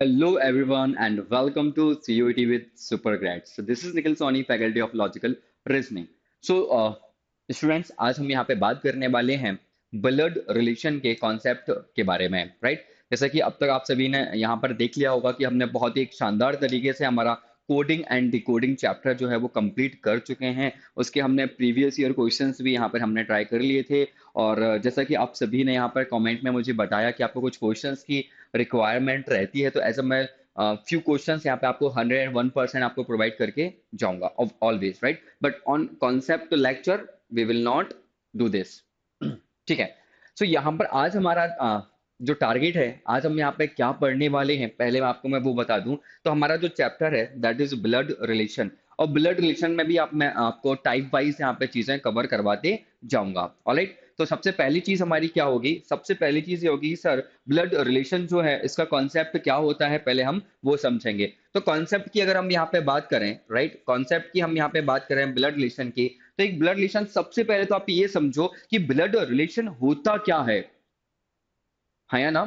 Hello, everyone, and welcome to CUET with Supergrad. So, this is Nikhil Soni, Faculty of Logical Reasoning. Students, आज हम यहाँ पे बात करने वाले हैं ब्लड रिलेशन के कॉन्सेप्ट के बारे में, राइट? जैसा कि अब तक आप सभी ने यहाँ पर देख लिया होगा कि हमने बहुत ही एक शानदार तरीके से हमारा कोडिंग एंड डिकोडिंग चैप्टर जो है वो कंप्लीट कर चुके हैं। उसके हमने प्रीवियस ईयर क्वेश्चंस भी यहाँ पर हमने ट्राई कर लिए थे। और जैसा कि आप सभी ने यहाँ पर कमेंट में मुझे बताया कि आपको कुछ क्वेश्चंस की रिक्वायरमेंट रहती है, तो ऐसा मैं फ्यू क्वेश्चंस यहाँ पे आपको 101% आपको प्रोवाइड करके जाऊंगा always, right? But on concept lecture we will not do this. ठीक है। सो यहाँ पर आज हमारा जो टारगेट है, आज हम यहाँ पे क्या पढ़ने वाले हैं, पहले मैं वो बता दूं। तो हमारा जो चैप्टर है दैट इज ब्लड रिलेशन, और ब्लड रिलेशन में भी मैं आपको टाइप वाइज यहाँ पे चीजें कवर करवाते जाऊंगा। ऑलराइट। तो सबसे पहली चीज हमारी क्या होगी? सबसे पहली चीज ये होगी सर, ब्लड रिलेशन जो है इसका कॉन्सेप्ट क्या होता है, पहले हम वो समझेंगे। तो कॉन्सेप्ट की अगर हम यहाँ पे बात करें, राइट, कॉन्सेप्ट की हम यहाँ पे बात करें ब्लड रिलेशन की, तो एक ब्लड रिलेशन, सबसे पहले तो आप ये समझो कि ब्लड रिलेशन होता क्या है या ना?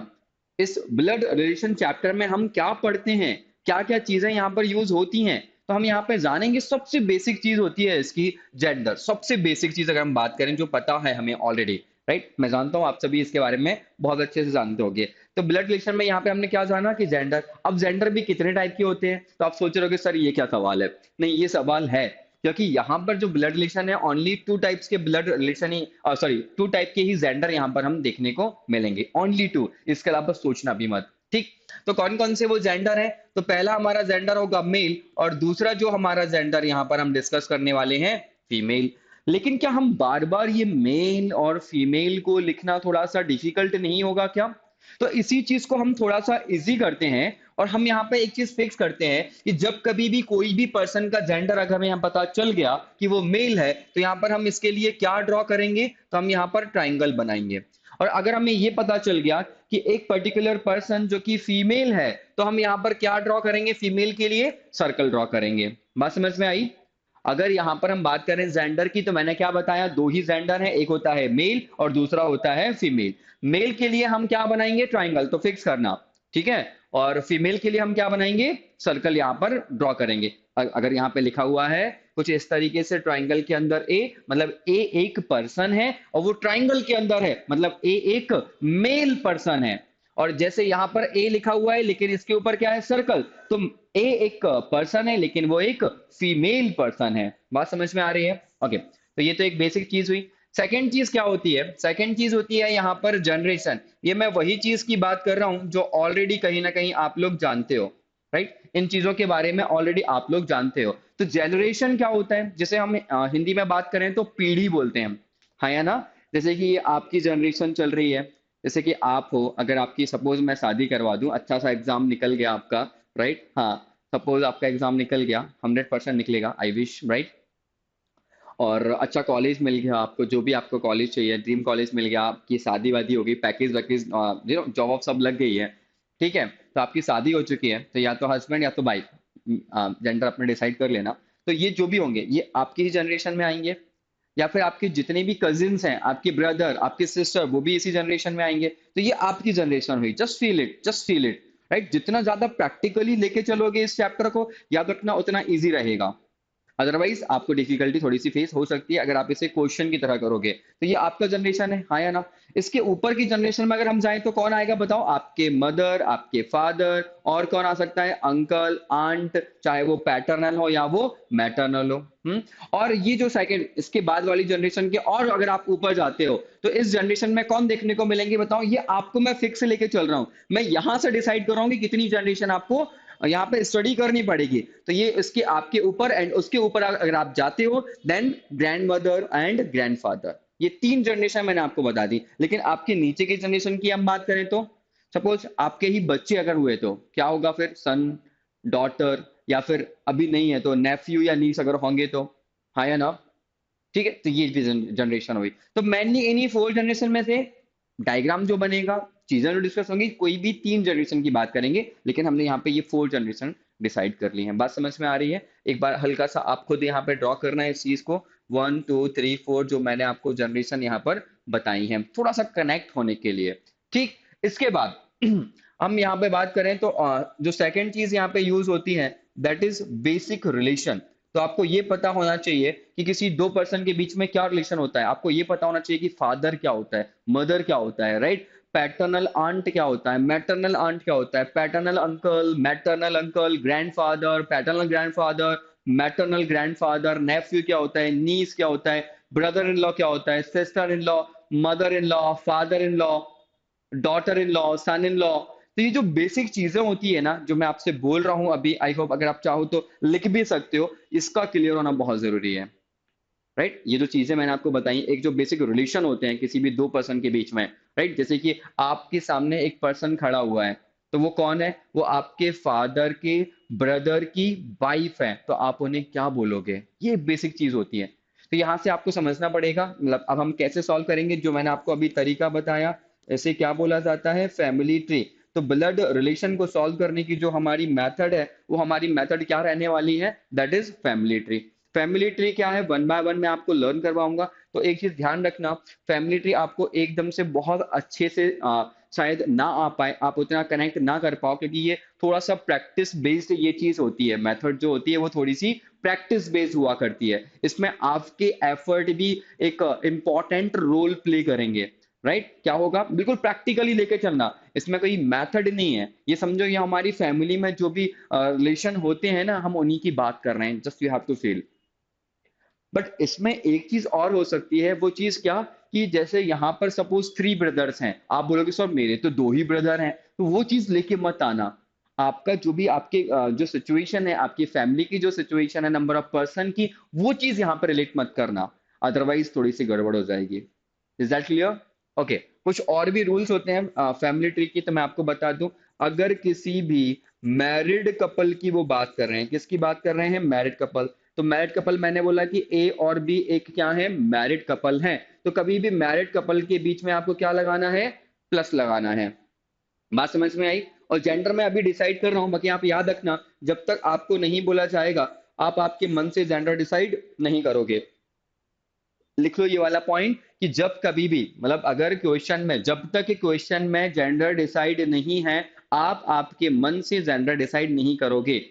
इस ब्लड रिलेशन चैप्टर में हम क्या पढ़ते हैं, क्या क्या चीजें यहाँ पर यूज होती हैं, तो हम यहाँ पे जानेंगे। सबसे बेसिक चीज होती है इसकी जेंडर। सबसे बेसिक चीज अगर हम बात करें जो पता है हमें ऑलरेडी, राइट, मैं जानता हूँ आप सभी इसके बारे में बहुत अच्छे से जानते होंगे। तो ब्लड रिलेशन में यहाँ पे हमने क्या जाना कि जेंडर। अब जेंडर भी कितने टाइप के होते हैं, तो आप सोच रहे हो कि सर ये क्या सवाल है। नहीं, ये सवाल है क्योंकि यहाँ पर जो ब्लड रिलेशन है ओनली टू टाइप्स के ब्लड रिलेशन ही, सॉरी, टू टाइप के ही जेंडर यहाँ पर हम देखने को मिलेंगे, ओनली टू। इसके अलावा सोचना भी मत। ठीक। तो कौन कौन से वो जेंडर है? तो पहला हमारा जेंडर होगा मेल, और दूसरा जो हमारा जेंडर यहाँ पर हम डिस्कस करने वाले हैं, फीमेल। लेकिन क्या हम बार बार ये मेल और फीमेल को लिखना थोड़ा सा डिफिकल्ट नहीं होगा क्या? तो इसी चीज को हम थोड़ा सा इजी करते हैं, और हम यहाँ पे एक चीज फिक्स करते हैं कि जब कभी भी कोई भी पर्सन का जेंडर अगर हमें यहाँ पता चल गया कि वो मेल है, तो यहाँ पर हम इसके लिए क्या ड्रॉ करेंगे? तो हम यहाँ पर ट्राइंगल बनाएंगे। और अगर हमें ये पता चल गया कि एक पर्टिकुलर पर्सन जो कि फीमेल है, तो हम यहाँ पर क्या ड्रॉ करेंगे? फीमेल के लिए सर्कल ड्रॉ करेंगे। बात समझ में आई? अगर यहाँ पर हम बात करें जेंडर की, तो मैंने क्या बताया, दो ही जेंडर है, एक होता है मेल और दूसरा होता है फीमेल। मेल के लिए हम क्या बनाएंगे? ट्राइंगल, तो फिक्स करना। ठीक है। और फीमेल के लिए हम क्या बनाएंगे? सर्कल यहाँ पर ड्रॉ करेंगे। अगर यहाँ पे लिखा हुआ है कुछ इस तरीके से, ट्राइंगल के अंदर ए, मतलब ए एक पर्सन है, और वो ट्राइंगल के अंदर है, मतलब ए एक मेल पर्सन है। और जैसे यहाँ पर ए लिखा हुआ है लेकिन इसके ऊपर क्या है? सर्कल। तो ए एक पर्सन है लेकिन वो एक फीमेल पर्सन है। बात समझ में आ रही है? ओके। तो ये तो एक बेसिक चीज हुई। सेकंड चीज क्या होती है? सेकंड चीज होती है यहाँ पर जनरेशन। ये मैं वही चीज की बात कर रहा हूं जो ऑलरेडी कहीं ना कहीं आप लोग जानते हो, राइट? इन चीजों के बारे में ऑलरेडी आप लोग जानते हो। तो जनरेशन क्या होता है? जैसे हम हिंदी में बात करें तो पीढ़ी बोलते हैं हम, हाँ या ना? जैसे कि ये आपकी जनरेशन चल रही है, जैसे कि आप हो, अगर आपकी सपोज मैं शादी करवा दूं, अच्छा सा एग्जाम निकल गया आपका, राइट? हाँ, सपोज आपका एग्जाम निकल गया, 100% निकलेगा, आई विश, राइट? और अच्छा कॉलेज मिल गया आपको, जो भी आपको कॉलेज चाहिए, ड्रीम कॉलेज मिल गया, आपकी शादी वादी होगी, पैकेज वैकेज, जॉब वॉब सब लग गई है। ठीक है। तो आपकी शादी हो चुकी है, तो या तो हस्बैंड या तो वाइफ, जेंडर अपने डिसाइड कर लेना। तो ये जो भी होंगे ये आपकी ही जनरेशन में आएंगे, या फिर आपके जितने भी कजिन्स हैं, आपके ब्रदर, आपके सिस्टर, वो भी इसी जनरेशन में आएंगे। तो ये आपकी जनरेशन हुई। Just feel it, just feel it, right? जितना ज्यादा प्रैक्टिकली लेके चलोगे इस चैप्टर को, याद रखना उतना ईजी रहेगा। अदरवाइज आपको डिफिकल्टी थोड़ी सी फेस हो सकती है अगर आप इसे क्वेश्चन की तरह करोगे। तो ये आपका जनरेशन है, हाँ या ना? इसके ऊपर की जनरेशन में अगर हम जाएं तो कौन आएगा बताओ? आपके मदर, आपके फादर, और कौन आ सकता है? अंकल, आंट, चाहे वो पैटर्नल हो या वो मैटरनल हो। और ये जो सेकंड, इसके बाद वाली जनरेशन के, और अगर आप ऊपर जाते हो तो इस जनरेशन में कौन देखने को मिलेंगे बताओ? ये आपको मैं फिक्स लेके चल रहा हूं, मैं यहां से डिसाइड कर रहा हूं कि कितनी जनरेशन आपको यहाँ पे स्टडी करनी पड़ेगी। तो ये इसके आपके ऊपर, एंड उसके ऊपर अगर आप जाते हो, then grandmother and grandfather. ये तीन जनरेशन मैंने आपको बता दी। लेकिन आपके नीचे की जनरेशन की हम बात करें तो, सपोज आपके ही बच्चे अगर हुए तो क्या होगा फिर? सन, डॉटर, या फिर अभी नहीं है तो नेफ्यू या नीस अगर होंगे तो, हाँ या ना? ठीक है। तो ये भी जनरेशन हुई। तो मेनली इन्हीं फोर जनरेशन में से डायग्राम जो बनेगा, चीजें जो डिस्कस होंगी, कोई भी तीन जनरेशन की बात करेंगे, लेकिन हमने यहाँ पे ये फोर जनरेशन डिसाइड कर ली है। बात समझ में आ रही है? एक बार हल्का सा आप खुद यहाँ पे ड्रॉ करना है इस चीज को, 1 2 3 4, जो मैंने आपको जनरेशन यहाँ पर बताई है, थोड़ा सा कनेक्ट होने के लिए। ठीक। इसके बाद हम यहाँ पे बात करें तो जो सेकंड चीज यहाँ पे यूज होती है दैट इज बेसिक रिलेशन। तो आपको ये पता होना चाहिए कि किसी दो पर्सन के बीच में क्या रिलेशन होता है। आपको ये पता होना चाहिए कि फादर क्या होता है, मदर क्या होता है, राइट। पैटर्नल आंट क्या होता है, मैटरनल आंट क्या होता है, paternal uncle, maternal uncle, grandfather, paternal grandfather, maternal grandfather, nephew क्या होता है, नीस क्या होता है, ब्रदर इन लॉ क्या होता है, sister in law, mother in law, father in law, daughter in law, son in law. तो ये जो बेसिक चीजें होती है ना, जो मैं आपसे बोल रहा हूं अभी, आई होप अगर आप चाहो तो लिख भी सकते हो, इसका क्लियर होना बहुत जरूरी है, राइट। ये जो चीजें मैंने आपको बताई, एक जो बेसिक रिलेशन होते हैं किसी भी दो पर्सन के बीच में, राइट। जैसे कि आपके सामने एक पर्सन खड़ा हुआ है, तो वो कौन है, वो आपके फादर के ब्रदर की वाइफ है, तो आप उन्हें क्या बोलोगे, ये बेसिक चीज होती है। तो यहाँ से आपको समझना पड़ेगा, मतलब अब हम कैसे सॉल्व करेंगे, जो मैंने आपको अभी तरीका बताया, इसे क्या बोला जाता है, फैमिली ट्री। तो ब्लड रिलेशन को सॉल्व करने की जो हमारी मेथड है, वो हमारी मेथड क्या रहने वाली है, that is family tree. Family tree क्या है, वन बाय वन मैं आपको लर्न करवाऊंगा। तो एक चीज ध्यान रखना, फैमिली ट्री आपको एकदम से बहुत अच्छे से शायद ना आ पाए, आप उतना कनेक्ट ना कर पाओ, क्योंकि ये थोड़ा सा प्रैक्टिस बेस्ड ये चीज होती है। मेथड जो होती है वो थोड़ी सी प्रैक्टिस बेस्ड हुआ करती है, इसमें आपके एफर्ट भी एक इंपॉर्टेंट रोल प्ले करेंगे, राइट। क्या होगा, बिल्कुल प्रैक्टिकली लेके चलना, इसमें कोई मेथड नहीं है। ये समझो ये हमारी फैमिली में जो भी रिलेशन होते हैं ना, हम उन्हीं की बात कर रहे हैं, just you have to feel. But इसमें एक चीज और हो सकती है, वो चीज क्या, कि जैसे यहाँ पर सपोज थ्री ब्रदर्स हैं, आप बोलोगे सर मेरे तो दो ही ब्रदर हैं, तो वो चीज लेके मत आना। आपका जो भी आपके जो सिचुएशन है, आपकी फैमिली की जो सिचुएशन है, नंबर ऑफ पर्सन की, वो चीज यहाँ पर रिलेट मत करना, अदरवाइज थोड़ी सी गड़बड़ हो जाएगी। Is that clear? ओके। कुछ और भी रूल्स होते हैं फैमिली ट्री की, तो मैं आपको बता दूं। अगर किसी भी मैरिड कपल की वो बात कर रहे हैं, किसकी बात कर रहे हैं, मैरिड कपल। तो मैरिड कपल मैंने बोला कि ए और बी एक क्या है, मैरिड कपल है। तो कभी भी मैरिड कपल के बीच में आपको क्या लगाना है, प्लस लगाना है। बात समझ में आई? और जेंडर में अभी डिसाइड कर रहा हूं, बाकी आप याद रखना, जब तक आपको नहीं बोला जाएगा, आप आपके मन से जेंडर डिसाइड नहीं करोगे। लिख लो ये वाला पॉइंट, कि जब कभी भी, मतलब अगर क्वेश्चन में, जब तक क्वेश्चन में जेंडर डिसाइड नहीं है, आप आपके मन से जेंडर डिसाइड नहीं करोगे।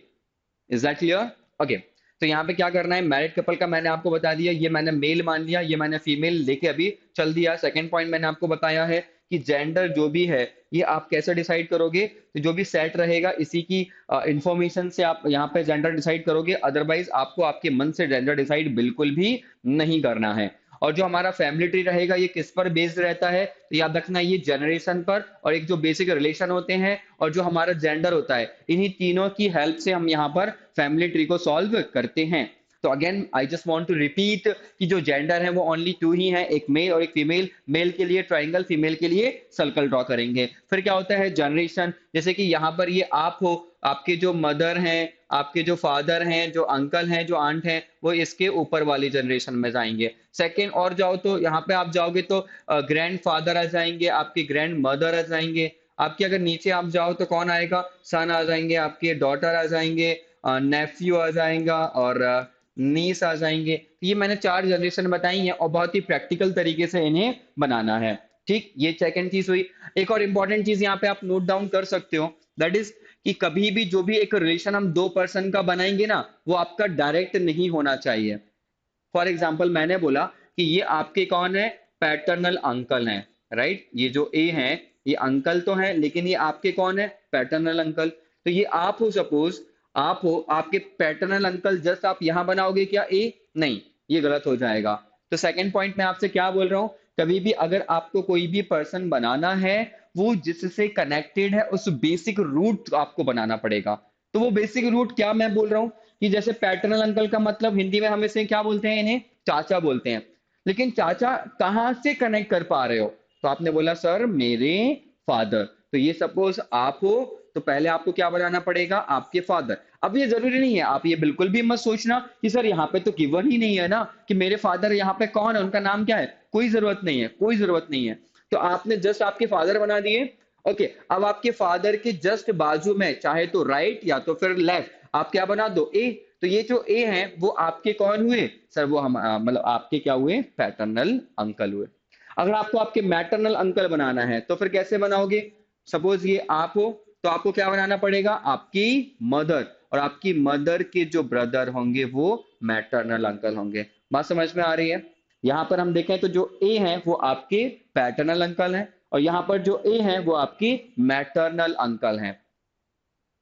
Is that clear? ओके। तो यहाँ पे क्या करना है, मैरिड कपल का मैंने आपको बता दिया, ये मैंने मेल मान लिया, ये मैंने फीमेल लेके अभी चल दिया। सेकंड पॉइंट मैंने आपको बताया है कि जेंडर जो भी है, ये आप कैसे डिसाइड करोगे, तो जो भी सेट रहेगा इसी की इंफॉर्मेशन से आप यहाँ पे जेंडर डिसाइड करोगे, अदरवाइज आपको आपके मन से जेंडर डिसाइड बिल्कुल भी नहीं करना है। और जो हमारा फैमिली ट्री रहेगा, ये किस पर बेस्ड रहता है, तो याद रखना, ये जनरेशन पर, और एक जो बेसिक रिलेशन होते हैं, और जो हमारा जेंडर होता है, इन्हीं तीनों की हेल्प से हम यहाँ पर फैमिली ट्री को सॉल्व करते हैं। तो again I just want to repeat कि जो जेंडर है वो ओनली टू ही है, एक मेल और एक फीमेल। मेल के लिए ट्राइंगल, फीमेल के लिए सर्कल ड्रॉ करेंगे। फिर क्या होता है, जनरेशन, जैसे कि यहाँ पर ये आप हो, आपके जो मदर हैं, आपके जो फादर हैं, जो अंकल हैं, जो आंट हैं, वो इसके ऊपर वाली जनरेशन में जाएंगे। सेकंड और जाओ तो यहाँ पे आप जाओगे तो ग्रैंड फादर आ जाएंगे, आपके ग्रैंड मदर आ जाएंगे। आपके अगर नीचे आप जाओ तो कौन आएगा, सन आ जाएंगे, आपके डॉटर आ जाएंगे, नेफ्यू आ जाएगा, और नीस आ जाएंगे। ये मैंने चार जनरेशन बताई हैं, और बहुत ही प्रैक्टिकल तरीके से इन्हें बनाना है। ठीक, ये सेकंड चीज हुई। एक और इंपॉर्टेंट चीज यहाँ पे आप नोट डाउन कर सकते हो, दैट इज कि कभी भी जो भी एक रिलेशन हम दो पर्सन का बनाएंगे ना, वो आपका डायरेक्ट नहीं होना चाहिए। फॉर एग्जाम्पल मैंने बोला कि ये आपके कौन है, पैटर्नल अंकल हैं, राइट। ये जो ए हैं, ये अंकल तो हैं, लेकिन ये आपके कौन है, पैटर्नल अंकल। तो ये आप हो, सपोज आप हो, आपके पैटर्नल अंकल, जस्ट आप यहां बनाओगे क्या, ए, नहीं, ये गलत हो जाएगा। तो सेकंड पॉइंट में आपसे क्या बोल रहा हूं, कभी भी अगर आपको कोई भी पर्सन बनाना है, वो जिससे कनेक्टेड है, उस बेसिक रूट आपको बनाना पड़ेगा। तो वो बेसिक रूट क्या मैं बोल रहा हूं, कि जैसे पैटर्नल अंकल का मतलब हिंदी में हम इसे क्या बोलते हैं, इन्हें चाचा बोलते हैं। लेकिन चाचा कहां से कनेक्ट कर पा रहे हो, तो आपने बोला सर मेरे फादर। तो ये सपोज आप हो, तो पहले आपको क्या बनाना पड़ेगा, आपके फादर। अब ये जरूरी नहीं है, आप ये बिल्कुल भी मत सोचना कि सर यहाँ पे तो गिवन ही नहीं है ना कि मेरे फादर यहाँ पे कौन है, उनका नाम क्या है। कोई जरूरत नहीं है, कोई जरूरत नहीं है। तो आपने जस्ट आपके फादर बना दिए। ओके, अब आपके फादर के जस्ट बाजू में, चाहे तो राइट या तो फिर लेफ्ट, आप क्या बना दो, ए। तो ये जो ए हैं वो आपके कौन हुए, सर वो हम मतलब आपके क्या हुए, पैटर्नल अंकल हुए। अगर आपको आपके मैटरनल अंकल बनाना है तो फिर कैसे बनाओगे, सपोज ये आप हो, तो आपको क्या बनाना पड़ेगा, आपकी मदर, और आपकी मदर के जो ब्रदर होंगे वो मैटरनल अंकल होंगे। बात समझ में आ रही है? यहाँ पर हम देखें तो जो ए है वो आपके पैटर्नल अंकल हैं, और यहाँ पर जो ए है वो आपकी मैटरनल अंकल हैं।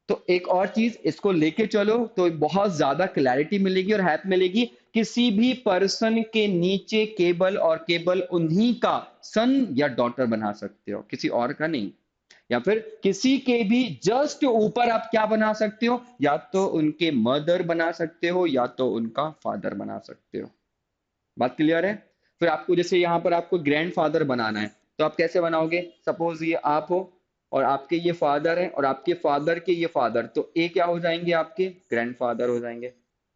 तो एक और चीज इसको लेके चलो तो बहुत ज्यादा क्लैरिटी मिलेगी और हेल्प मिलेगी। किसी भी पर्सन के नीचे केवल और केवल उन्हीं का सन या डॉटर बना सकते हो, किसी और का नहीं। या फिर किसी के भी जस्ट ऊपर आप क्या बना सकते हो, या तो उनके मदर बना सकते हो या तो उनका फादर बना सकते हो। बात क्लियर है? फिर आपको जैसे यहाँ पर आपको ग्रैंडफादर बनाना है, तो आप कैसे बनाओगे? सपोज ये आप हो और आपके ये फादर है और आपके फादर के ये फादर, तो ए क्या हो जाएंगे, आपके ग्रैंडफादर हो जाएंगे,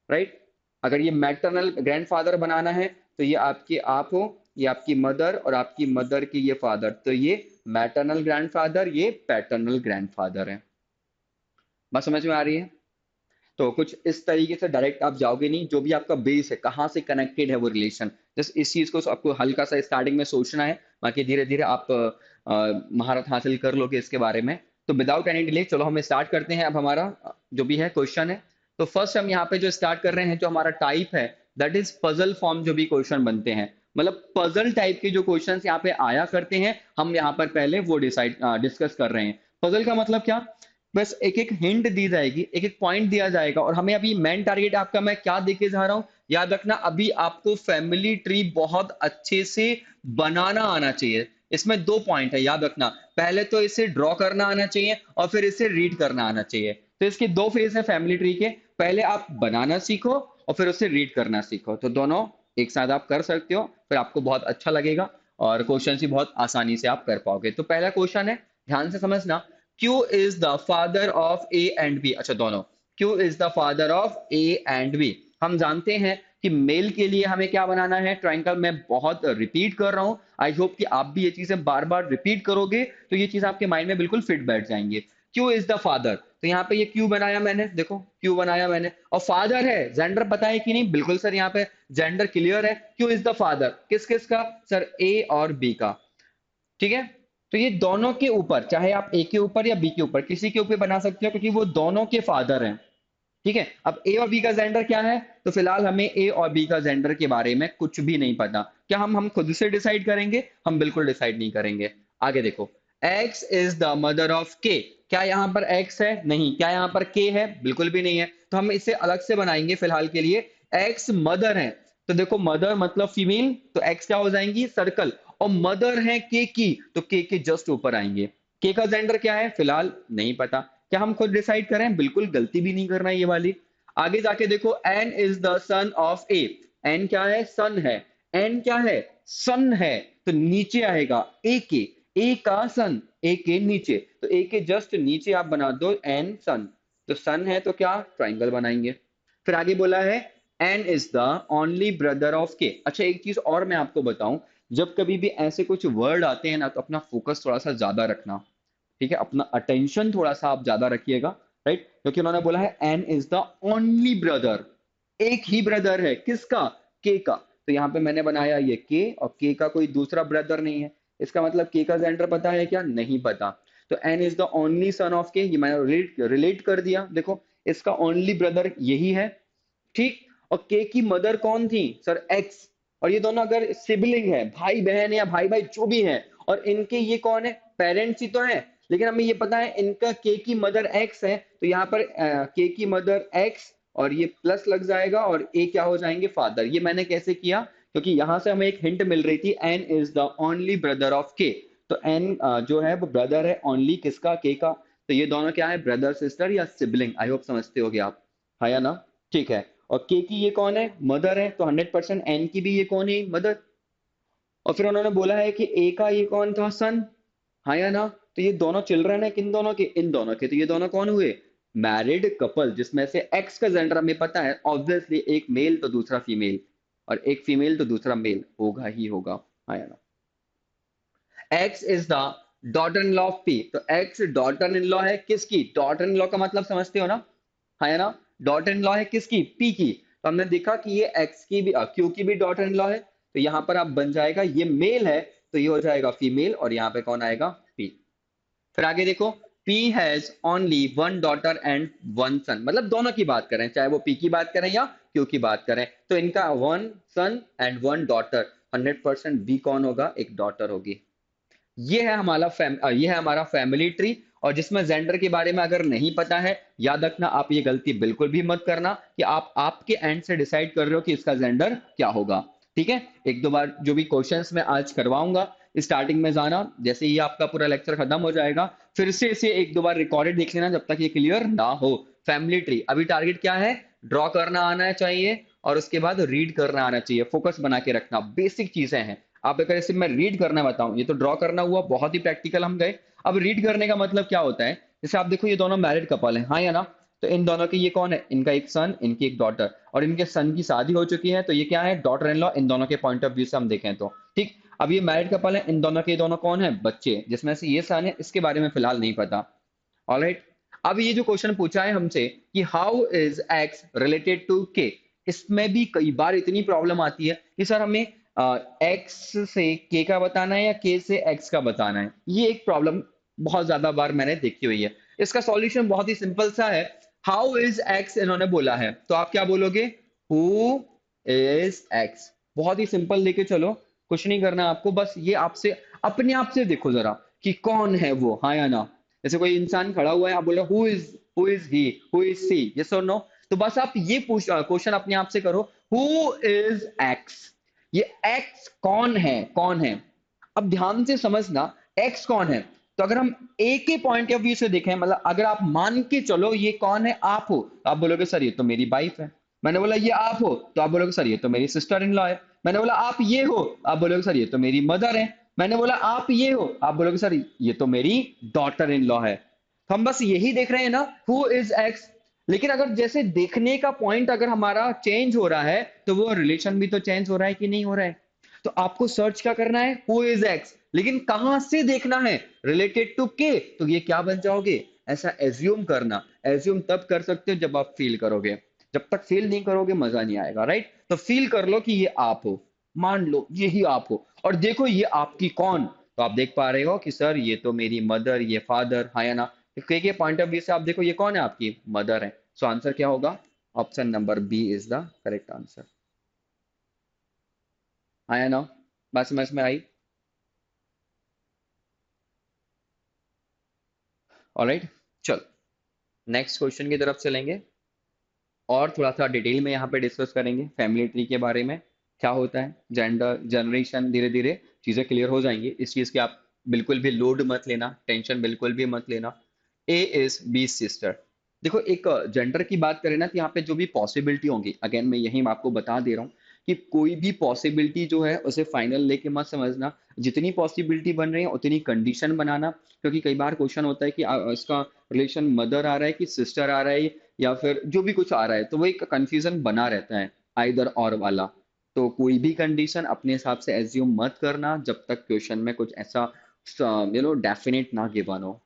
राइट? अगर ये मैटरनल ग्रैंडफादर बनाना है तो ये आपके आप हो, ये आपकी मदर और आपकी मदर के ये फादर, तो ये मैटरनल ग्रैंडफादर, ये पैटर्नल ग्रैंडफादर है। बात समझ में आ रही है? तो कुछ इस तरीके से डायरेक्ट आप जाओगे नहीं, जो भी आपका बेस है, कहाँ से कनेक्टेड है वो रिलेशन, जस्ट इस चीज को आपको हल्का सा स्टार्टिंग में सोचना है, बाकी धीरे धीरे आप महारत हासिल कर लोगे इसके बारे में। तो विदाउट एनी डिले चलो हम स्टार्ट करते हैं। अब हमारा जो भी है क्वेश्चन है, तो फर्स्ट हम यहाँ पे जो स्टार्ट कर रहे हैं, जो हमारा टाइप है दैट इज पजल फॉर्म, जो भी क्वेश्चन बनते हैं, मतलब पजल टाइप के जो क्वेश्चन यहाँ पे आया करते हैं, हम यहाँ पर पहले वो डिस्कस कर रहे हैं। पजल का मतलब क्या, बस एक एक हिंट दी जाएगी, एक एक पॉइंट दिया जाएगा, और हमें अभी मेन टारगेट आपका मैं क्या देके जा रहा हूं, याद रखना अभी आपको फैमिली ट्री बहुत अच्छे से बनाना आना चाहिए। इसमें दो पॉइंट है, याद रखना, पहले तो इसे ड्रॉ करना आना चाहिए और फिर इसे रीड करना आना चाहिए। तो इसके दो फेज है फैमिली ट्री के, पहले आप बनाना सीखो और फिर उसे रीड करना सीखो, तो दोनों एक साथ आप कर सकते हो, फिर आपको बहुत अच्छा लगेगा और क्वेश्चन भी बहुत आसानी से आप कर पाओगे। तो पहला क्वेश्चन है, ध्यान से समझना, Q is the father of A and B। अच्छा दोनों, Q is the father of A and B। हम जानते हैं कि मेल के लिए हमें क्या बनाना है, ट्रायंगल। मैं बहुत रिपीट कर रहा हूं, आई होप कि आप भी ये चीजें बार बार रिपीट करोगे तो ये चीज आपके माइंड में बिल्कुल फिट बैठ जाएंगे। Q is the father, तो यहाँ पे ये Q बनाया मैंने, देखो Q बनाया मैंने, और फादर है, जेंडर पता है कि नहीं, बिल्कुल सर यहाँ पे जेंडर क्लियर है। Q is the father किस किस का सर, A और B का, ठीक है? तो ये दोनों के ऊपर, चाहे आप ए के ऊपर या बी के ऊपर, किसी के ऊपर बना सकते हो क्योंकि वो दोनों के फादर हैं, ठीक है? अब ए और बी का जेंडर क्या है, तो फिलहाल हमें ए और बी का जेंडर के बारे में कुछ भी नहीं पता। क्या हम खुद से डिसाइड करेंगे? हम बिल्कुल डिसाइड नहीं करेंगे। आगे देखो, x is the mother of के, क्या यहाँ पर एक्स है? नहीं। क्या यहाँ पर के है? बिल्कुल भी नहीं है। तो हम इसे अलग से बनाएंगे फिलहाल के लिए। एक्स मदर है, तो देखो मदर मतलब फीमेल, तो एक्स क्या हो जाएंगी, सर्कल, और मदर है के की, तो के जस्ट ऊपर आएंगे। के का जेंडर क्या है? फिलहाल नहीं पता। क्या हम खुद डिसाइड करें? बिल्कुल गलती भी नहीं करना ये वाली। आगे जाके देखो, N is the son of A, N क्या है? सन है। एन क्या है? सन है, तो नीचे आएगा ए के, ए का सन, ए के नीचे, तो ए के जस्ट नीचे आप बना दो एन सन, तो सन है तो क्या, ट्राइंगल बनाएंगे। फिर आगे बोला है, N is the only brother of K. अच्छा एक चीज और मैं आपको बताऊं, जब कभी भी ऐसे कुछ वर्ड आते हैं ना, तो अपना फोकस थोड़ा सा ज्यादा रखना, ठीक है? अपना अटेंशन थोड़ा सा आप ज्यादा रखिएगा, राइट? क्योंकि उन्होंने बोला है N is the only brother, एक ही ब्रदर है, किसका? के का। तो यहाँ पे मैंने बनाया ये के, और के का कोई दूसरा ब्रदर नहीं है, इसका मतलब के का जेंडर पता है क्या? नहीं पता। तो N is the only son of K, ये मैंने रिलेट कर दिया, देखो इसका ओनली ब्रदर यही है, ठीक? और के की मदर कौन थी सर? एक्स। और ये दोनों अगर सिबलिंग है, भाई बहन या भाई भाई जो भी है, और इनके ये कौन है? पेरेंट्स ही तो है, लेकिन हमें ये पता है इनका के की मदर एक्स है, तो यहाँ पर के की मदर एक्स और ये प्लस लग जाएगा, और ए क्या हो जाएंगे? फादर। ये मैंने कैसे किया? क्योंकि यहां से हमें एक हिंट मिल रही थी, N is the only brother of K, तो एन जो है वो ब्रदर है ओनली किसका? के का। तो ये दोनों क्या है? ब्रदर सिस्टर या सिबलिंग। आई होप समझते होगे आप, है या ना? ठीक है। और के की ये कौन है? मदर है, तो 100% एन की भी ये कौन है? मदर। और फिर उन्होंने बोला है कि ए का ये कौन था? सन, हाँ या ना? तो ये दोनों चिल्ड्रन है, किन दोनों के? इन दोनों के। तो ये दोनों कौन हुए? मैरिड कपल, जिसमें से एक्स का जेंडर हमें पता है, ऑब्वियसली एक मेल तो दूसरा फीमेल, और एक फीमेल तो दूसरा मेल होगा ही होगा, हाँ या ना? X is the daughter in law of P, तो एक्स डॉटर इन लॉ है किसकी? डॉटर इन लॉ का मतलब समझते हो ना, हाँ या ना? डॉटर इन लॉ है किसकी? पी की। तो हमने देखा कि ये एक्स की भी, क्यू की भी डॉटर इन लॉ है, तो यहां पर आप बन जाएगा, ये मेल है तो ये हो जाएगा फीमेल, और यहाँ पे कौन आएगा? पी। फिर आगे देखो, P has only one daughter and one son, मतलब दोनों की बात करें, चाहे वो P की बात करें या Q की बात करें, तो इनका one son and one daughter, 100% B कौन होगा, एक डॉटर होगी। ये है हमारा फैमिली ट्री। और जिसमें जेंडर के बारे में अगर नहीं पता है, याद रखना आप ये गलती बिल्कुल भी मत करना कि आप आपके एंड से डिसाइड कर रहे हो कि इसका जेंडर क्या होगा। ठीक है, एक दो बार जो भी क्वेश्चंस मैं आज करवाऊंगा, स्टार्टिंग में जाना, जैसे ही आपका पूरा लेक्चर खत्म हो जाएगा फिर से इसे एक दो बार रिकॉर्डेड देख लेना जब तक ये क्लियर ना हो। फैमिली ट्री अभी टारगेट क्या है, ड्रॉ करना आना चाहिए और उसके बाद रीड करना आना चाहिए, फोकस बना के रखना, बेसिक चीजें हैं। आप अगर इसे मैं रीड करना बताऊं, ये तो ड्रॉ करना हुआ, बहुत ही प्रैक्टिकल हम गए। अब रीड करने का मतलब क्या होता है, जैसे आप देखो ये दोनों मैरिड कपल हैं, हाँ या ना, तो इन दोनों के ये कौन है, इनका एक सन, इनकी एक डॉटर, और इनके सन की शादी हो चुकी है, तो ये क्या है, डॉटर इन लॉ, इन दोनों के पॉइंट ऑफ व्यू से हम देखें तो। ठीक, अब ये मैरिड कपल है, इन दोनों के दोनों कौन है, बच्चे, जिसमें से ये सन है, इसके बारे में फिलहाल नहीं पता। ऑलराइट, अब ये जो क्वेश्चन पूछा है हमसे कि how is X related to K, इसमें भी कई बार इतनी प्रॉब्लम आती है कि सर हमें एक्स से के का बताना है या के से एक्स का बताना है। ये एक प्रॉब्लम बहुत ज्यादा बार मैंने देखी हुई है। इसका सॉल्यूशन बहुत ही सिंपल सा है, हाउ इज एक्स इन्होंने बोला है, तो आप क्या बोलोगे, हु इज एक्स। बहुत ही सिंपल लेके चलो, कुछ नहीं करना आपको, बस ये आपसे अपने आप से देखो जरा कि कौन है वो, हाँ या ना। जैसे कोई इंसान खड़ा हुआ है, आप बोल रहे हो who is he, who is C, yes और नो, तो बस आप ये पूछ क्वेश्चन अपने आप से करो, हु इज एक्स, ये एक्स कौन है, कौन है। अब ध्यान से समझना, एक्स कौन है, तो अगर हम ए के पॉइंट ऑफ व्यू से देखें, मतलब अगर आप मान के चलो ये कौन है, आप हो, तो आप बोलोगे सर ये तो मेरी वाइफ है। मैंने बोला ये आप हो, तो आप बोलोगे सर ये तो मेरी सिस्टर इन लॉ है। मैंने बोला आप ये हो, आप बोलोगे सर ये तो मेरी मदर है। मैंने बोला आप ये हो, आप बोलोगे सर ये तो मेरी डॉटर इन लॉ है। तो हम बस यही देख रहे हैं ना, हु इज एक्स। लेकिन अगर जैसे देखने का पॉइंट अगर हमारा चेंज हो रहा है, तो वो रिलेशन भी तो चेंज हो रहा है कि नहीं हो रहा है। तो आपको सर्च क्या करना है, हु इज एक्स, लेकिन कहां से देखना है, रिलेटेड टू के, तो ये क्या बन जाओगे, ऐसा एज्यूम करना। एज्यूम तब कर सकते हो जब आप फील करोगे, जब तक फील नहीं करोगे मजा नहीं आएगा, राइट। तो फील कर लो कि ये आप हो, मान लो यही आप हो, और देखो ये आपकी कौन, तो आप देख पा रहे हो कि सर ये तो मेरी मदर, ये फादर, हाँ या ना। के पॉइंट ऑफ व्यू से आप देखो ये कौन है, आपकी मदर है। सो आंसर क्या होगा, option number B is the correct answer. हाँ या ना, बात समझ में आई। ऑलराइट, चलो नेक्स्ट क्वेश्चन की तरफ चलेंगे और थोड़ा सा डिटेल में यहाँ पे डिस्कस करेंगे फैमिली ट्री के बारे में, क्या होता है, जेंडर, जनरेशन, धीरे धीरे चीज़ें क्लियर हो जाएंगी। इस चीज़ की आप बिल्कुल भी लोड मत लेना, टेंशन बिल्कुल भी मत लेना। ए इज बी सिस्टर। देखो एक जेंडर की बात करें ना, तो यहाँ पे जो भी पॉसिबिलिटी होंगी, अगेन मैं यही आपको बता दे रहा हूँ कि कोई भी पॉसिबिलिटी जो है उसे फाइनल लेके मत समझना। जितनी पॉसिबिलिटी बन रही है उतनी कंडीशन बनाना, क्योंकि कई बार क्वेश्चन होता है कि इसका रिलेशन मदर आ रहा है कि सिस्टर आ रहा है, या फिर जो भी कुछ आ रहा है, तो वो एक कंफ्यूजन बना रहता है, आइदर और वाला। तो कोई भी कंडीशन अपने हिसाब से एज्यूम मत करना जब तक क्वेश्चन में कुछ ऐसा डेफिनेट ना गिवन हो।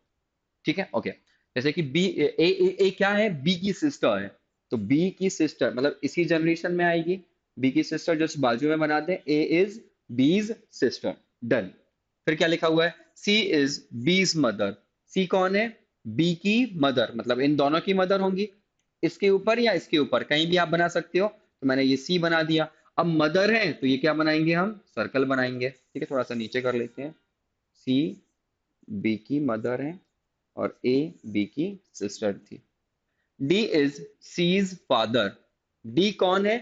ठीक है, ओके। जैसे कि बी ए क्या है, बी की सिस्टर है, तो बी की सिस्टर मतलब इसी जनरेशन में आएगी। बी की सिस्टर जस्ट बाजू में बना दे, ए इज बीज सिस्टर, डन। फिर क्या लिखा हुआ है, सी इज बीज मदर। सी कौन है, बी की मदर, मतलब इन दोनों की मदर होंगी, इसके ऊपर या इसके ऊपर कहीं भी आप बना सकते हो। तो मैंने ये सी बना दिया। अब मदर है तो ये क्या बनाएंगे, हम सर्कल बनाएंगे। ठीक है, थोड़ा सा नीचे कर लेते हैं। सी बी की मदर है और ए बी की सिस्टर थी। D is C's father. D कौन है,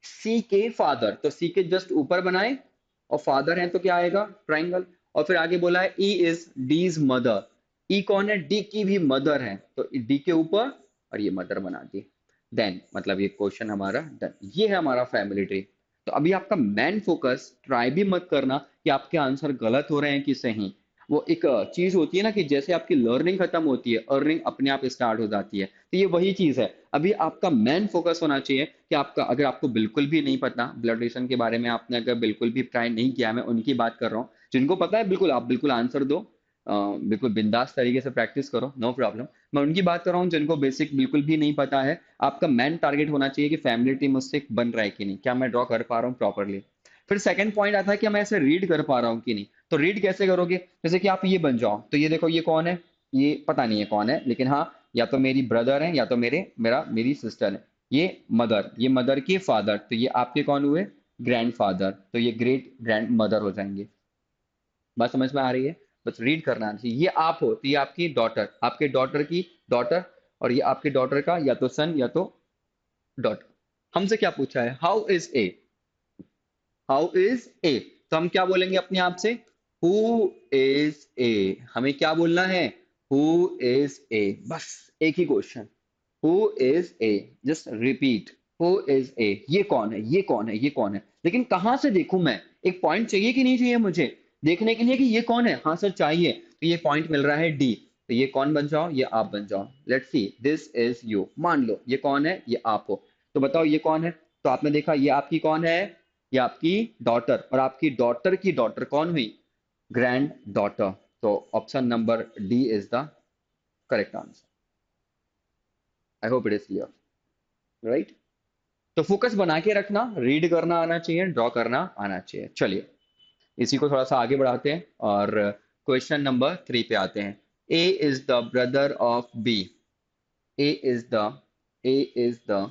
सी के फादर, तो सी के जस्ट ऊपर बनाए, और फादर है तो क्या आएगा, ट्राइंगल। और फिर आगे बोला है ई इज डीज मदर। ई कौन है, डी की भी मदर है, तो डी के ऊपर और ये मदर बना दी। देन मतलब ये क्वेश्चन हमारा डन, ये है हमारा फैमिली ट्री। तो अभी आपका मेन फोकस, ट्राई भी मत करना कि आपके आंसर गलत हो रहे हैं कि सही। वो एक चीज होती है ना कि जैसे आपकी लर्निंग खत्म होती है, अर्निंग अपने आप स्टार्ट हो जाती है, तो ये वही चीज है। अभी आपका मेन फोकस होना चाहिए कि आपका, अगर आपको बिल्कुल भी नहीं पता ब्लड रिलेशन के बारे में, आपने अगर बिल्कुल भी ट्राई नहीं किया, मैं उनकी बात कर रहा हूँ। जिनको पता है बिल्कुल, आप बिल्कुल आंसर दो, बिल्कुल बिंदास तरीके से प्रैक्टिस करो, नो प्रॉब्लम। मैं उनकी बात कर रहा हूँ जिनको बेसिक बिल्कुल भी नहीं पता है। आपका मेन टारगेट होना चाहिए कि फैमिली टीम मुझसे बन रहा है कि नहीं, क्या मैं ड्रॉ कर पा रहा हूँ प्रॉपरली। फिर सेकंड पॉइंट आता है कि मैं इसे रीड कर पा रहा हूँ कि नहीं। तो रीड कैसे करोगे, जैसे कि आप ये बन जाओ, तो ये देखो ये कौन है, ये पता नहीं है कौन है, लेकिन हाँ या तो मेरी ब्रदर है या तो मेरी सिस्टर है। ये मदर के फादर, तो ये आपके कौन हुए, ग्रैंडफादर, तो ये ग्रेट ग्रैंड मदर हो जाएंगे। बात समझ में आ रही है? बस रीड करना आना चाहिए। ये आप हो तो ये आपकी डॉटर, आपके डॉटर की डॉटर, और ये आपके डॉटर का या तो सन या तो डॉटर। हमसे क्या पूछा है, how is A, how is ए, तो हम क्या बोलेंगे अपने आप से, हु इज ए। हमें क्या बोलना है, हु इज ए, बस एक ही question, who is A, just repeat, who is A, ये कौन है, ये कौन है, ये कौन है। लेकिन कहां से देखूं मैं, एक पॉइंट चाहिए कि नहीं चाहिए मुझे देखने के लिए कि ये कौन है, हाँ सर चाहिए, तो ये पॉइंट मिल रहा है डी, तो ये कौन बन जाओ, ये आप बन जाओ। Let's see, this is you, मान लो ये कौन है, ये आप हो, तो बताओ ये कौन है। तो आपने देखा ये आपकी कौन है, ये आपकी डॉटर, और आपकी डॉटर की डॉटर कौन हुई, ग्रैंड डॉटर। तो option number D is the correct answer. I hope it is clear, right. तो फोकस बना के रखना, रीड करना आना चाहिए, ड्रॉ करना आना चाहिए। चलिए इसी को थोड़ा सा आगे बढ़ाते हैं और क्वेश्चन नंबर 3 पे आते हैं। A is the brother of B, A is the A is the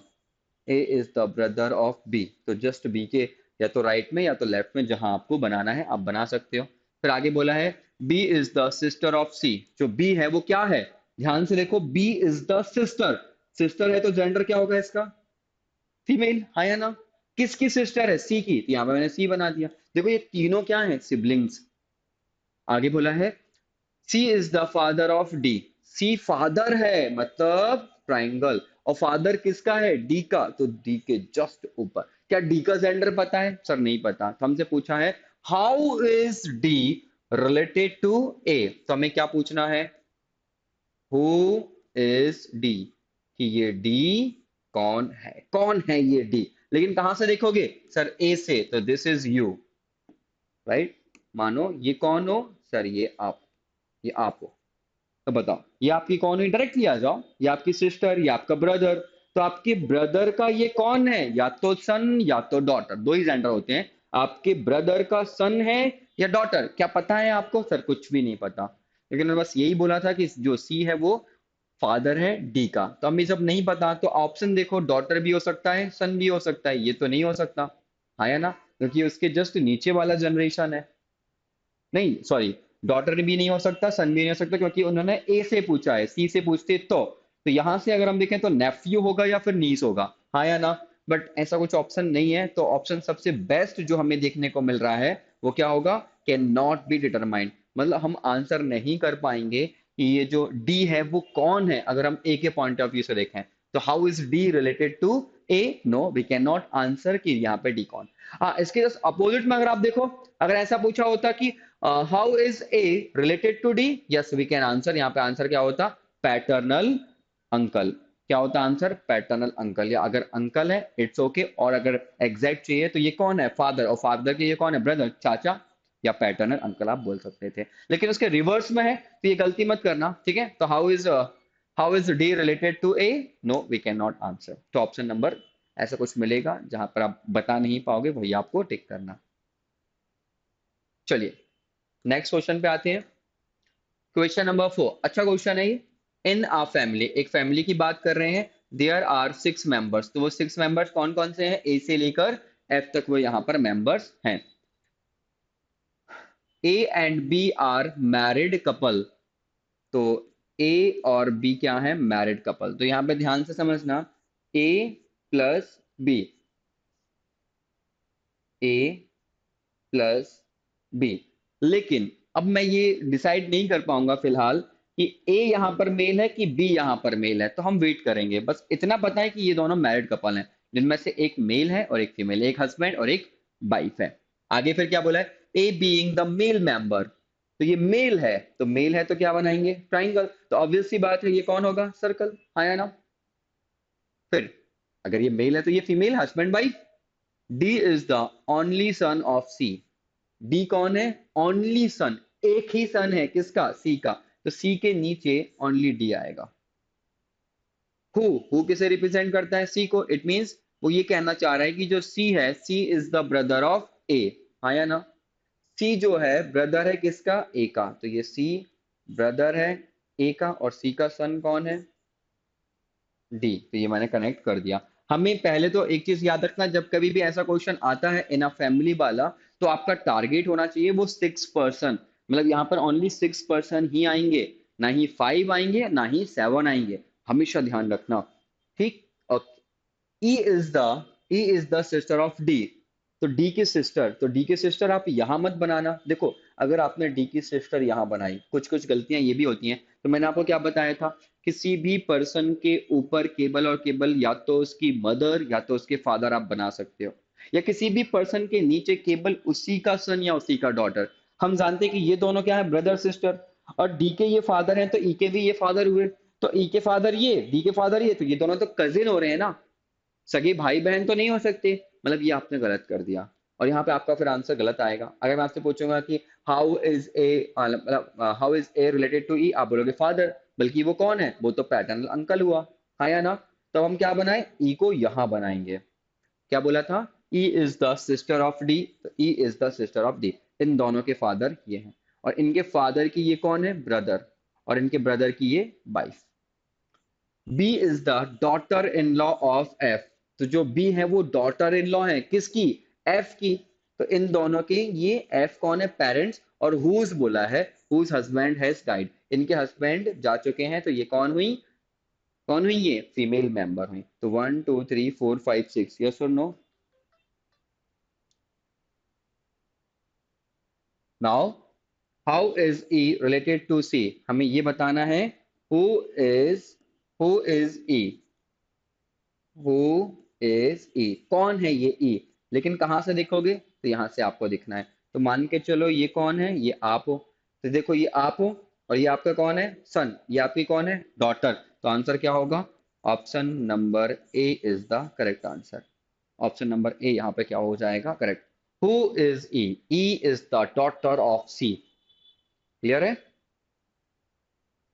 A is the brother of B, तो जस्ट बी के या तो राइट में या तो लेफ्ट में जहां आपको बनाना है आप बना सकते हो। फिर आगे बोला है B is the sister of C, जो बी है वो क्या है, ध्यान से देखो, B is the sister, sister है तो जेंडर क्या होगा इसका, फीमेल, हाँ या ना। किसकी सिस्टर है, सी की, तो यहाँ पे मैंने सी बना दिया। देखो ये तीनों क्या है, सिबलिंग्स। आगे बोला है C is the father of D, C father है मतलब ट्राइंगल, और फादर किसका है, डी का, तो डी के जस्ट ऊपर। क्या डी का जेंडर पता है, सर नहीं पता, तो हमसे पूछा है how is D related to A, तो हमें क्या पूछना है, हु इज डी, कि ये डी कौन है, कौन है ये डी। लेकिन कहां से देखोगे, सर ए से, तो दिस इज यू, राइट। मानो ये कौन हो, सर ये आप हो। तो बताओ ये आपकी कौन हुई, डायरेक्टली आ जाओ, ये आपकी सिस्टर, ये आपका ब्रदर। तो आपके ब्रदर का ये कौन है, या तो सन या तो डॉटर, दो ही जेंडर होते हैं। आपके ब्रदर का सन है या डॉटर, क्या पता है आपको, सर कुछ भी नहीं पता। लेकिन मैं बस यही बोला था कि जो सी है वो फादर है डी का, तो हमें जब नहीं पता तो ऑप्शन देखो, डॉटर भी हो सकता है, सन भी हो सकता है, ये तो नहीं हो सकता, हाँ या ना, क्योंकि उसके जस्ट नीचे वाला जनरेशन है। नहीं सॉरी, डॉटर भी नहीं हो सकता, सन भी नहीं हो सकता, क्योंकि उन्होंने ए से पूछा है, सी से पूछते तो यहां से अगर हम देखें तो नेफ्यू होगा या फिर नीस होगा, हाँ या ना। बट ऐसा कुछ ऑप्शन नहीं है, तो ऑप्शन सबसे बेस्ट जो हमें देखने को मिल रहा है वो क्या होगा, कैन नॉट बी डिटरमाइंड, मतलब हम आंसर नहीं कर पाएंगे कि ये जो डी है वो कौन है, अगर हम ए के पॉइंट ऑफ व्यू से देखें। तो how is D related to A, no we can not answer कि यहाँ पे डी कौन। हाँ इसके जस्ट अपोजिट में अगर आप देखो, अगर ऐसा पूछा होता कि how is A related to D, yes we can answer, यहाँ पे आंसर क्या होता, पैटर्नल अंकल, क्या होता आंसर, पैटर्नल अंकल, या अगर अंकल है इट्स ओके और अगर एग्जैक्ट चाहिए तो ये कौन है, फादर, और फादर के ये कौन है, ब्रदर, चाचा, या पैटर्नल अंकल आप बोल सकते थे। लेकिन उसके रिवर्स में है तो ये गलती मत करना, ठीक है। तो how is D related to A, no we can not answer. तो ऑप्शन नंबर ऐसा कुछ मिलेगा जहां पर आप बता नहीं पाओगे, वही आपको टिक करना। चलिए नेक्स्ट क्वेश्चन पे आते हैं। क्वेश्चन नंबर 4, अच्छा क्वेश्चन है ये। इन आ फैमिली, एक फैमिली की बात कर रहे हैं, देयर आर 6 मेंबर्स, तो वो 6 मेंबर्स कौन कौन से हैं, ए से लेकर एफ तक वो यहाँ पर मेंबर्स हैं। A and B are married couple, तो ए और बी क्या है, मैरिड कपल। तो यहाँ पे ध्यान से समझना, ए प्लस बी, ए प्लस बी, लेकिन अब मैं ये डिसाइड नहीं कर पाऊंगा फिलहाल कि ए यहां पर मेल है कि बी यहां पर मेल है, तो हम वेट करेंगे। बस इतना पता है कि ये दोनों मैरिड कपल हैं, जिनमें से एक मेल है और एक फीमेल, एक हस्बैंड और एक वाइफ है। आगे फिर क्या बोला है, a being the male member, तो ये मेल है, तो मेल है तो क्या बनाएंगे, ट्राइंगल, तो ऑब्वियस सी बात है ये कौन होगा, सर्कल, हाँ या ना। फिर अगर ये मेल है तो ये female, husband wife. D is the only son of C, D कौन है, ओनली सन, एक ही सन है किसका, सी का, तो सी के नीचे ओनली डी आएगा। हु किसे रिप्रेजेंट करता है, सी को, इट मींस वो ये कहना चाह रहा है कि जो सी है, C is the brother of ए, हाँ या ना। सी जो है ब्रदर है किसका, ए का, तो ये सी ब्रदर है ए का और सी का सन कौन है? डी। तो ये मैंने कनेक्ट कर दिया। हमें पहले तो एक चीज याद रखना, जब कभी भी ऐसा क्वेश्चन आता है इन अ फैमिली वाला, तो आपका टारगेट होना चाहिए वो 6%। मतलब यहाँ पर ओनली 6% ही आएंगे, ना ही 5 आएंगे, ना ही 7 आएंगे। हमेशा ध्यान रखना। ठीक। ई is the E is the sister of D. तो डी की सिस्टर, तो डी की सिस्टर आप यहां मत बनाना। देखो, अगर आपने डी की सिस्टर यहां बनाई, कुछ कुछ गलतियां ये भी होती हैं। तो मैंने आपको क्या बताया था, किसी भी पर्सन के ऊपर केवल और केवल या तो उसकी मदर या तो उसके फादर आप बना सकते हो, या किसी भी पर्सन के नीचे केवल उसी का सन या उसी का डॉटर। हम जानते हैं कि ये दोनों क्या है, ब्रदर सिस्टर। और डी के ये फादर हैं तो ई के भी ये फादर हुए। तो ई के फादर ये, डी के फादर ये, तो ये दोनों तो कजिन हो रहे हैं ना, सगे भाई बहन तो नहीं हो सकते। मतलब ये आपने गलत कर दिया, और यहाँ पे आपका फिर आंसर गलत आएगा। अगर मैं आपसे पूछूंगा कि मतलब how is A related to E, आप बोलोगे फादर, बल्कि वो कौन है, वो तो पैटर्नल अंकल हुआ। हाँ या ना? तब हम क्या बनाए, ई को यहाँ बनाएंगे। क्या बोला था, E is the sister of D. तो E is the sister of D, इन दोनों के फादर ये हैं, और इनके फादर की ये कौन है, ब्रदर, और इनके ब्रदर की ये wife. B is the daughter in law of F. तो जो बी है वो डॉटर इन लॉ है किसकी, एफ की। तो इन दोनों के ये एफ कौन है, पेरेंट्स, और हुज बोला है, हुज हस्बैंड हैज डाइड, इनके हस्बैंड जा चुके हैं। तो ये कौन हुई, कौन हुई, ये फीमेल मेंबर हुई। तो 1 2 3 4 5 6, यस और no? Now how is E related to C, हमें ये बताना है। Who is who is E, who is E, कौन है ये ई। लेकिन कहाँ से देखोगे, तो यहाँ से आपको दिखना है। तो मान के चलो ये कौन है, ये आप हो। तो देखो ये आप हो, और ये आपका कौन है, सन, ये आपकी कौन है, डॉटर। तो आंसर क्या होगा, option number A is the correct answer. Option number A यहाँ पे क्या हो जाएगा, correct. Who is E, E is the daughter of C. Clear है?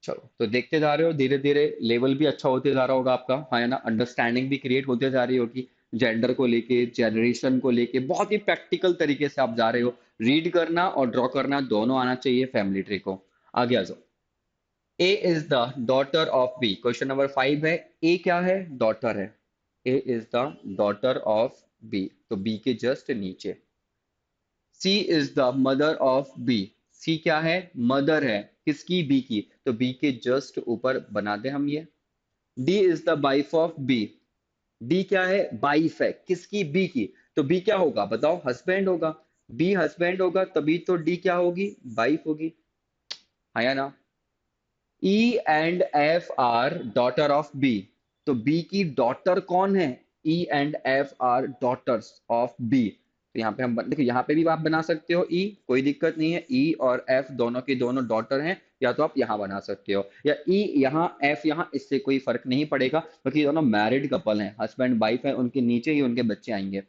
चलो, तो देखते जा रहे हो, धीरे धीरे लेवल भी अच्छा होते जा रहा होगा आपका, हाँ या ना? अंडरस्टैंडिंग भी क्रिएट होते जा रही होगी, जेंडर को लेके, जनरेशन को लेके, बहुत ही प्रैक्टिकल तरीके से आप जा रहे हो। रीड करना और ड्रॉ करना दोनों आना चाहिए फैमिली ट्री को। आगे आ जाओ। A is the daughter of B, question number 5 है। ए क्या है, डॉटर है। A is the daughter of B, तो बी के जस्ट नीचे। C is the mother of B, C क्या है, मदर है किसकी, बी की, तो बी के जस्ट ऊपर बना दे हम ये। D is the wife of B, D क्या है, वाइफ है किसकी, बी की। तो बी क्या होगा बताओ, हस्बैंड होगा। बी हस्बैंड होगा तभी तो डी क्या होगी, वाइफ होगी। हाँ या ना? E and F are daughter of B, तो बी की डॉटर कौन है, E and F are daughters of B. तो यहाँ पे हम देखो, यहाँ पे भी आप बना सकते हो ई, कोई दिक्कत नहीं है। ई और एफ दोनों के दोनों डॉटर हैं, या तो आप यहाँ बना सकते हो, या ई यहाँ एफ यहाँ, इससे कोई फर्क नहीं पड़ेगा, क्योंकि ये दोनों मैरिड कपल हैं, हस्बैंड वाइफ है, उनके नीचे ही उनके बच्चे आएंगे।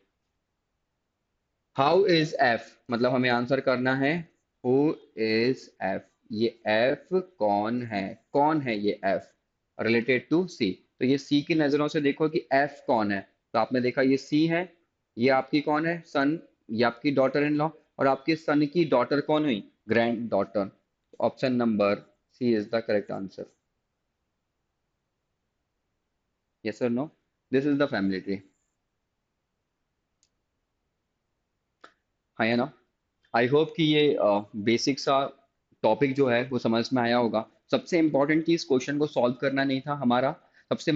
हाउ इज एफ, मतलब हमें आंसर करना है, हु इज एफ, ये एफ कौन है, कौन है ये एफ, रिलेटेड टू सी। तो ये सी की नजरों से देखो कि एफ कौन है। तो आपने देखा ये सी है, ये आपकी कौन है, सन, ये आपकी डॉटर इन लॉ, और आपके सन की डॉटर कौन हुई, granddaughter. Option number C is the correct answer. Yes और no? This is the family tree. हाँ या ना? आई होप कि ये बेसिक सा टॉपिक जो है वो समझ में आया होगा। सबसे इंपॉर्टेंट चीज क्वेश्चन को सॉल्व करना नहीं था हमारा, सबसे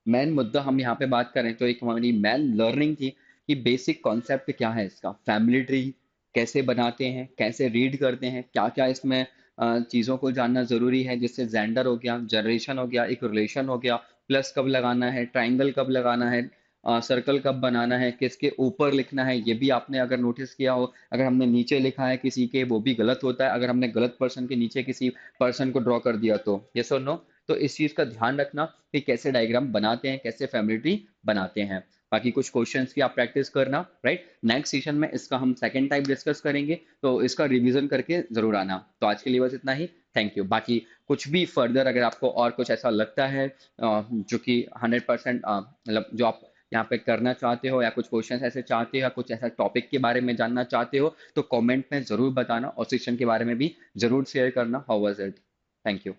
मेन मुद्दा हम यहाँ पे बात करें तो एक हमारी मेन लर्निंग थी कि बेसिक कॉन्सेप्ट क्या है इसका, फैमिली ट्री कैसे बनाते हैं, कैसे रीड करते हैं, क्या क्या इसमें चीज़ों को जानना ज़रूरी है, जिससे जेंडर हो गया, जनरेशन हो गया, एक रिलेशन हो गया, प्लस कब लगाना है, ट्राइंगल कब लगाना है, सर्कल कब बनाना है, किसके ऊपर लिखना है, ये भी आपने अगर नोटिस किया हो। अगर हमने नीचे लिखा है किसी के, वो भी गलत होता है, अगर हमने गलत पर्सन के नीचे किसी पर्सन को ड्रॉ कर दिया तो। यस और नो? तो इस चीज का ध्यान रखना कि कैसे डायग्राम बनाते हैं, कैसे फैमिली ट्री बनाते हैं। बाकी कुछ क्वेश्चंस की आप प्रैक्टिस करना, राइट? नेक्स्ट सेशन में इसका हम सेकंड टाइप डिस्कस करेंगे, तो इसका रिवीजन करके जरूर आना। तो आज के लिए बस इतना ही। Thank you. बाकी कुछ भी फर्दर अगर आपको और कुछ ऐसा लगता है जो कि 100% मतलब जो आप यहाँ पे करना चाहते हो, या कुछ क्वेश्चन ऐसे चाहते हो, या कुछ ऐसा टॉपिक के बारे में जानना चाहते हो, तो कमेंट में जरूर बताना, और सेशन के बारे में भी जरूर शेयर करना। How was it? Thank you.